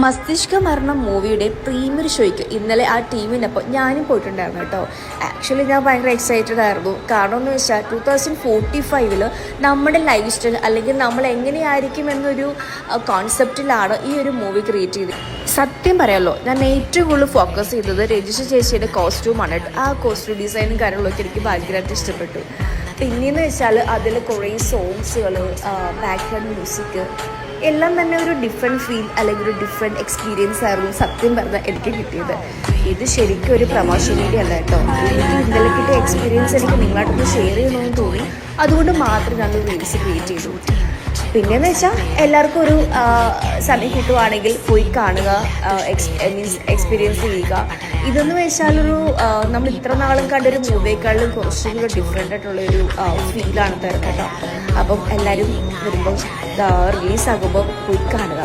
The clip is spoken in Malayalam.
മസ്തിഷ്ക മരണം മൂവിയുടെ പ്രീമിയർ ഷോയ്ക്ക് ഇന്നലെ ആ ടീമിനൊപ്പം ഞാനും പോയിട്ടുണ്ടായിരുന്നു കേട്ടോ. ആക്ച്വലി ഞാൻ ഭയങ്കര എക്സൈറ്റഡ് ആയിരുന്നു. കാരണം എന്ന് വെച്ചാൽ 2045 നമ്മുടെ ലൈഫ് സ്റ്റൈൽ അല്ലെങ്കിൽ നമ്മൾ എങ്ങനെയായിരിക്കും എന്നൊരു കോൺസെപ്റ്റിലാണ് ഈ ഒരു മൂവി ക്രിയേറ്റ് ചെയ്തത്. സത്യം പറയാമല്ലോ, ഞാൻ ഏറ്റവും കൂടുതൽ ഫോക്കസ് ചെയ്തത് രജിഷ ചേച്ചിയുടെ കോസ്റ്റ്യൂമാണ്. ആ കോസ്റ്റ്യൂം ഡിസൈനും കാര്യങ്ങളൊക്കെ എനിക്ക് ഭയങ്കരമായിട്ട് ഇഷ്ടപ്പെട്ടു. പിന്നെയെന്ന് വെച്ചാൽ അതിൽ കുറേ സോങ്സുകൾ, ബാക്ക്ഗ്രൗണ്ട് മ്യൂസിക് എല്ലാം തന്നെ ഒരു ഡിഫറെൻറ്റ് ഫീൽ അല്ലെങ്കിൽ ഒരു ഡിഫറെൻറ്റ് എക്സ്പീരിയൻസ് ആയിരുന്നു സത്യം പറഞ്ഞാൽ എനിക്ക് കിട്ടിയത്. ഇത് ശരിക്കും ഒരു പ്രമോഷൻ വീഡിയോ അല്ല കേട്ടോ. എനിക്ക് ഇന്നലെ കിട്ടിയ എക്സ്പീരിയൻസ് എനിക്ക് നിങ്ങളായിട്ടൊന്ന് ഷെയർ ചെയ്യണമെന്ന് തോന്നി. അതുകൊണ്ട് മാത്രം ഞാനൊരു റീൽസ് ക്രിയേറ്റ് ചെയ്തു. പിന്നെയെന്ന് വെച്ചാൽ എല്ലാവർക്കും ഒരു സമയം കിട്ടുവാണെങ്കിൽ പോയി കാണുക, എക്സ്പീരിയൻസ് ചെയ്യുക. ഇതെന്ന് വെച്ചാലൊരു നമ്മൾ ഇത്ര നാളും കണ്ടൊരു മൂവിയേക്കാളും കുറച്ചും കൂടെ ഡിഫറെൻ്റ് ആയിട്ടുള്ളൊരു ഫീലാണ് തരുന്നത് കേട്ടോ. അപ്പം എല്ലാവരും വരുമ്പം റിലീസാകുമ്പോൾ പോയി കാണുക.